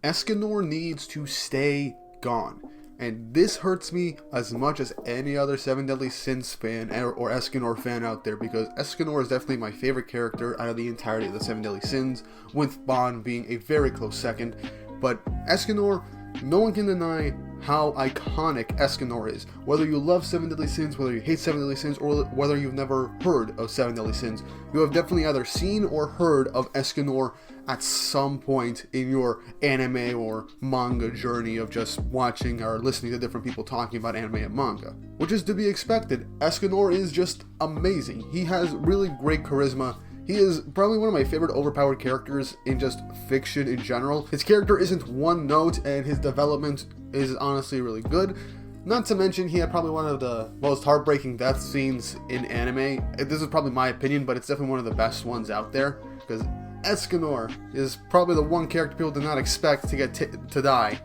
Escanor needs to stay gone. And this hurts me as much as any other Seven Deadly Sins fan or Escanor fan out there, because Escanor is definitely my favorite character out of the entirety of the Seven Deadly Sins, with Bond being a very close second. But Escanor, no one can deny how iconic Escanor is. Whether you love Seven Deadly Sins, whether you hate Seven Deadly Sins, or whether you've never heard of Seven Deadly Sins, you have definitely either seen or heard of Escanor at some point in your anime or manga journey of just watching or listening to different people talking about anime and manga. Which is to be expected. Escanor is just amazing. He has really great charisma. He is probably one of my favorite overpowered characters in just fiction in general. His character isn't one note, and his development is honestly really good. Not to mention, he had probably one of the most heartbreaking death scenes in anime. This is probably my opinion, but it's definitely one of the best ones out there, because Escanor is probably the one character people did not expect to get to die.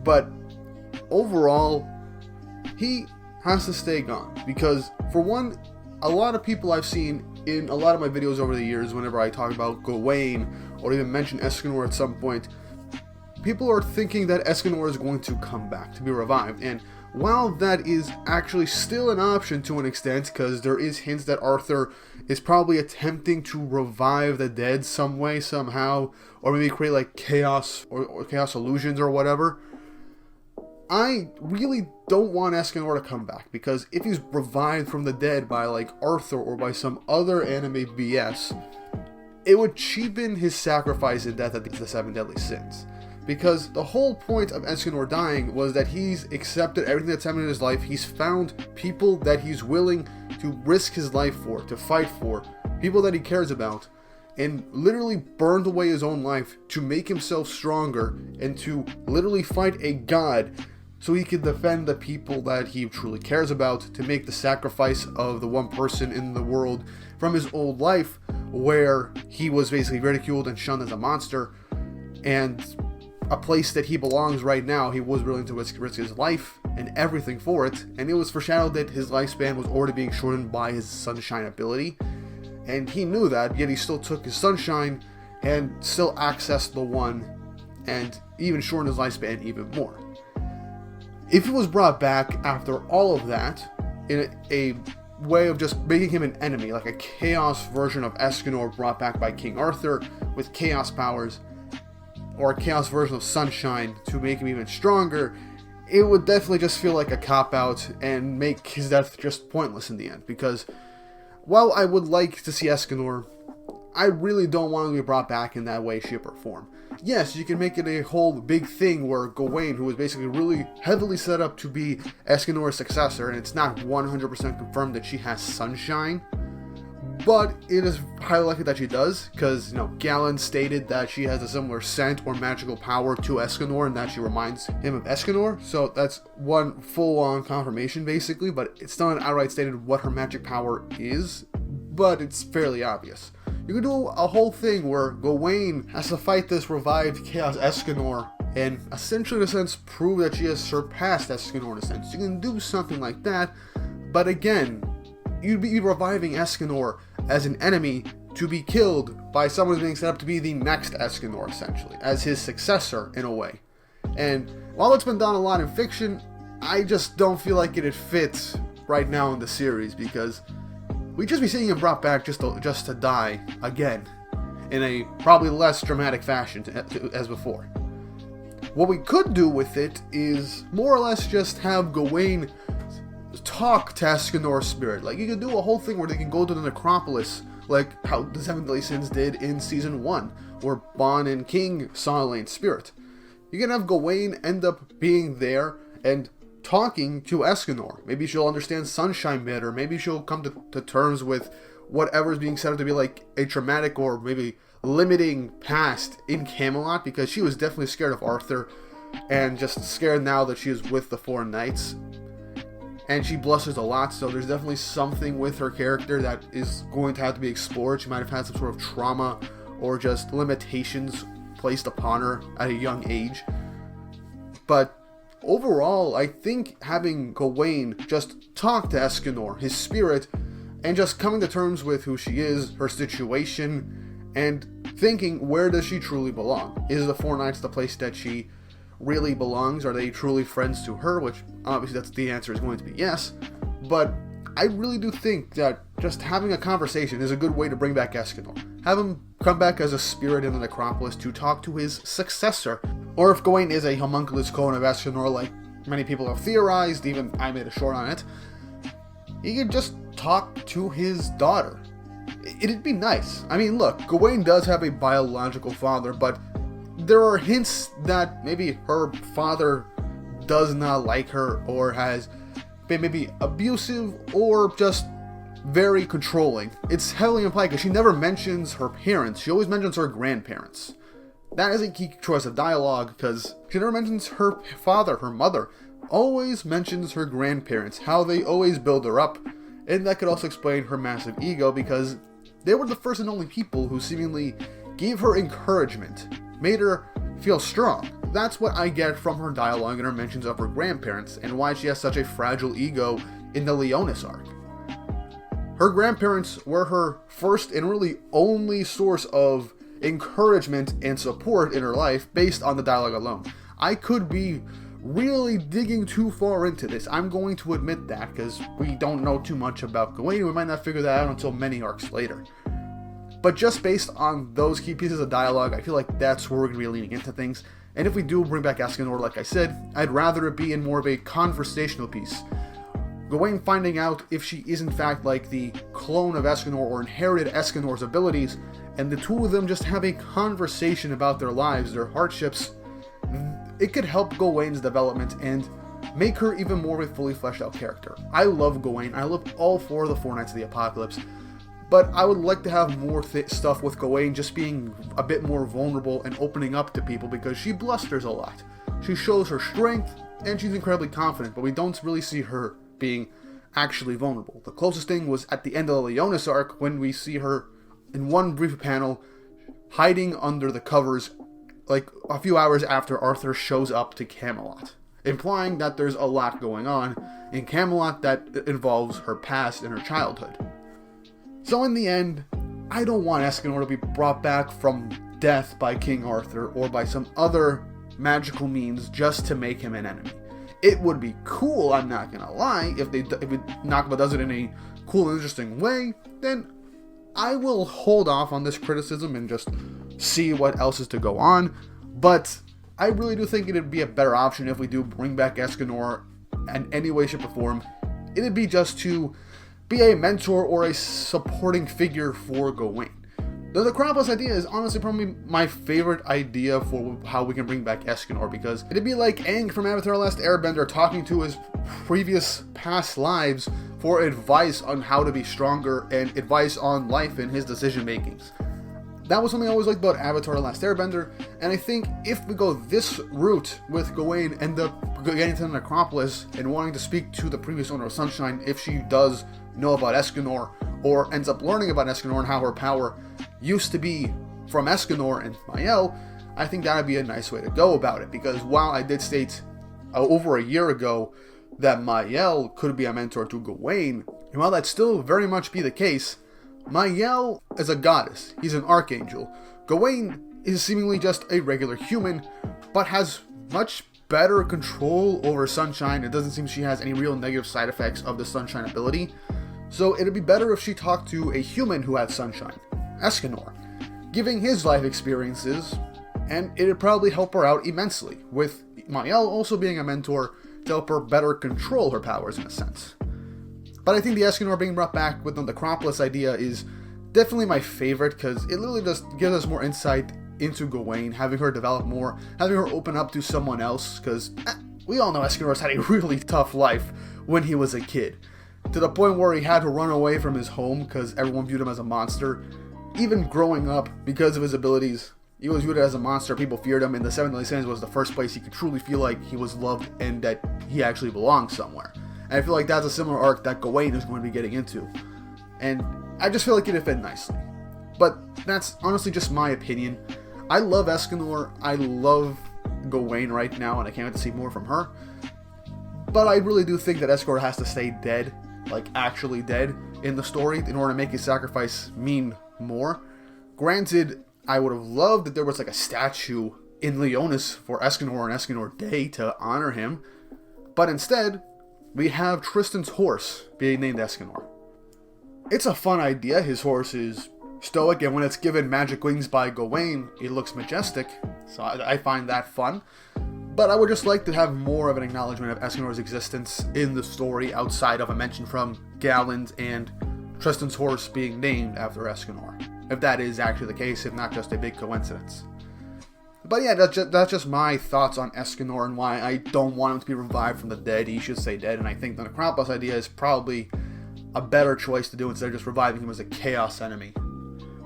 But overall, he has to stay gone, because for one, a lot of people I've seen in a lot of my videos over the years, whenever I talk about Gawain or even mention Escanor at some point, people are thinking that Escanor is going to come back to be revived. And while that is actually still an option to an extent, because there is hints that Arthur is probably attempting to revive the dead some way, somehow, or maybe create like chaos or chaos illusions or whatever, I really don't want Escanor to come back, because if he's revived from the dead by like Arthur or by some other anime BS, it would cheapen his sacrifice and death at the Seven Deadly Sins. Because the whole point of Escanor dying was that he's accepted everything that's happened in his life. He's found people that he's willing to risk his life for, to fight for, people that he cares about, and literally burned away his own life to make himself stronger and to literally fight a god so he could defend the people that he truly cares about, to make the sacrifice of the one person in the world from his old life where he was basically ridiculed and shunned as a monster, and a place that he belongs right now. He was willing to risk his life and everything for it, and it was foreshadowed that his lifespan was already being shortened by his sunshine ability, and he knew that, yet he still took his sunshine and still accessed the one, and even shortened his lifespan even more. If he was brought back after all of that, in a way of just making him an enemy, like a chaos version of Escanor brought back by King Arthur with chaos powers, or a chaos version of Sunshine to make him even stronger, it would definitely just feel like a cop-out and make his death just pointless in the end. Because while I would like to see Escanor, I really don't want him to be brought back in that way, shape, or form. Yes, you can make it a whole big thing where Gawain, who was basically really heavily set up to be Escanor's successor, and it's not 100% confirmed that she has Sunshine, but it is highly likely that she does, because, Galen stated that she has a similar scent or magical power to Escanor, and that she reminds him of Escanor, so that's one full-on confirmation, basically, but it's still not outright stated what her magic power is, but it's fairly obvious. You could do a whole thing where Gawain has to fight this revived Chaos Escanor, and essentially, in a sense, prove that she has surpassed Escanor in a sense. You can do something like that, but again, you'd be reviving Escanor as an enemy to be killed by someone who's being set up to be the next Escanor, essentially, as his successor, in a way. And while it's been done a lot in fiction, I just don't feel like it'd fit right now in the series, because we'd just be seeing him brought back just to die again, in a probably less dramatic fashion as before. What we could do with it is more or less just have Gawain talk to Escanor's spirit. Like, you could do a whole thing where they can go to the necropolis, like how the Seven Deadly Sins did in Season 1, where Bond and King saw Elaine's spirit. You can have Gawain end up being there and talking to Escanor. Maybe she'll understand Sunshine better, maybe she'll come to terms with whatever's being set up to be like a traumatic or maybe limiting past in Camelot, because she was definitely scared of Arthur, and just scared now that she is with the Four Knights. And she blusters a lot, so there's definitely something with her character that is going to have to be explored. She might have had some sort of trauma or just limitations placed upon her at a young age. But overall, I think having Gawain just talk to Escanor, his spirit, and just coming to terms with who she is, her situation, and thinking, where does she truly belong? Is the Four Knights the place that she really belongs? Are they truly friends to her? Which, obviously, that's the answer is going to be yes. But I really do think that just having a conversation is a good way to bring back Escanor. Have him come back as a spirit in the necropolis to talk to his successor. Or if Gawain is a homunculus clone of Escanor, like many people have theorized, even I made a short on it, he could just talk to his daughter. It'd be nice. I mean, look, Gawain does have a biological father, but there are hints that maybe her father does not like her, or has been maybe abusive, or just very controlling. It's heavily implied because she never mentions her parents. She always mentions her grandparents. That is a key choice of dialogue, because she never mentions her father, her mother. Always mentions her grandparents, how they always build her up. And that could also explain her massive ego, because they were the first and only people who seemingly gave her encouragement, made her feel strong. That's what I get from her dialogue and her mentions of her grandparents, and why she has such a fragile ego in the Leonis arc. Her grandparents were her first and really only source of encouragement and support in her life based on the dialogue alone. I could be really digging too far into this. I'm going to admit that, because we don't know too much about Gawain. We might not figure that out until many arcs later. But just based on those key pieces of dialogue, I feel like that's where we're going to be leaning into things. And if we do bring back Escanor, like I said, I'd rather it be in more of a conversational piece. Gawain finding out if she is in fact like the clone of Escanor or inherited Escanor's abilities, and the two of them just have a conversation about their lives, their hardships. It could help Gawain's development and make her even more of a fully fleshed out character. I love Gawain. I love all four of the Four Knights of the Apocalypse. But I would like to have more stuff with Gawain just being a bit more vulnerable and opening up to people, because she blusters a lot. She shows her strength, and she's incredibly confident, but we don't really see her being actually vulnerable. The closest thing was at the end of the Leonis arc, when we see her in one brief panel hiding under the covers like a few hours after Arthur shows up to Camelot, implying that there's a lot going on in Camelot that involves her past and her childhood. So in the end, I don't want Escanor to be brought back from death by King Arthur or by some other magical means just to make him an enemy. It would be cool, I'm not gonna lie, if Nakba does it in a cool and interesting way, then I will hold off on this criticism and just see what else is to go on. But I really do think it'd be a better option if we do bring back Escanor in any way, shape, or form. It'd be just to be a mentor or a supporting figure for Gawain. The Necropolis idea is honestly probably my favorite idea for how we can bring back Escanor, because it'd be like Aang from Avatar: The Last Airbender talking to his previous past lives for advice on how to be stronger and advice on life and his decision makings. That was something I always liked about Avatar: The Last Airbender, and I think if we go this route with Gawain, end up getting to the Necropolis and wanting to speak to the previous owner of Sunshine, if she does know about Escanor, or ends up learning about Escanor and how her power used to be from Escanor and Mael, I think that would be a nice way to go about it, because while I did state over a year ago that Mael could be a mentor to Gawain, and while that still very much be the case, Mael is a goddess, he's an archangel. Gawain is seemingly just a regular human, but has much better control over Sunshine. It doesn't seem she has any real negative side effects of the Sunshine ability. So it'd be better if she talked to a human who had Sunshine, Escanor, giving his life experiences, and it'd probably help her out immensely, with Mael also being a mentor to help her better control her powers in a sense. But I think the Escanor being brought back with the Necropolis idea is definitely my favorite, because it literally just gives us more insight into Gawain, having her develop more, having her open up to someone else, because we all know Escanor's had a really tough life when he was a kid, to the point where he had to run away from his home because everyone viewed him as a monster. Even growing up, because of his abilities, he was viewed as a monster, people feared him, and the Seven Deadly Sins was the first place he could truly feel like he was loved and that he actually belonged somewhere. And I feel like that's a similar arc that Gawain is going to be getting into. And I just feel like it'd fit nicely. But that's honestly just my opinion. I love Escanor, I love Gawain right now, and I can't wait to see more from her. But I really do think that Escanor has to stay dead, like actually dead, in the story in order to make his sacrifice mean more. Granted, I would have loved that there was like a statue in Leonis for Escanor and Escanor Day to honor him. But instead, we have Tristan's horse being named Escanor. It's a fun idea. His horse is stoic, and when it's given magic wings by Gawain, it looks majestic. So I find that fun. But I would just like to have more of an acknowledgement of Escanor's existence in the story outside of a mention from Galland and Tristan's horse being named after Escanor. If that is actually the case, if not just a big coincidence. But yeah, that's just my thoughts on Escanor and why I don't want him to be revived from the dead. He should stay dead, and I think the Necropolis idea is probably a better choice to do instead of just reviving him as a chaos enemy.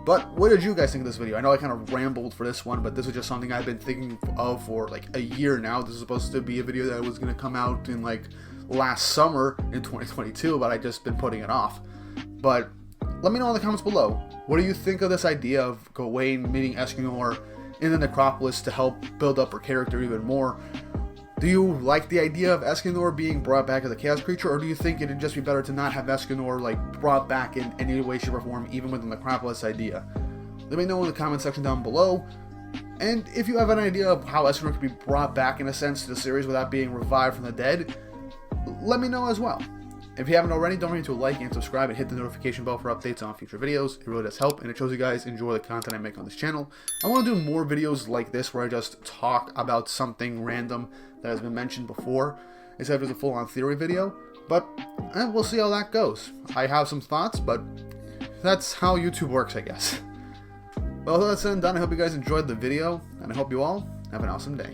But what did you guys think of this video? I know I kind of rambled for this one, but this was just something I've been thinking of for like a year now. This is supposed to be a video that was going to come out in like last summer in 2022, but I just been putting it off. But let me know in the comments below, what do you think of this idea of Gawain meeting Escanor in the Necropolis to help build up her character even more? Do you like the idea of Escanor being brought back as a chaos creature, or do you think it'd just be better to not have Escanor like brought back in any way, shape, or form, even with the Necropolis idea? Let me know in the comment section down below. And if you have an idea of how Escanor could be brought back in a sense to the series without being revived from the dead, let me know as well. If you haven't already, don't forget to like and subscribe and hit the notification bell for updates on future videos. It really does help, and it shows you guys enjoy the content I make on this channel. I want to do more videos like this where I just talk about something random that has been mentioned before, instead of just a full-on theory video. But we'll see how that goes. I have some thoughts, but that's how YouTube works, I guess. Well, with that said and done, I hope you guys enjoyed the video, and I hope you all have an awesome day.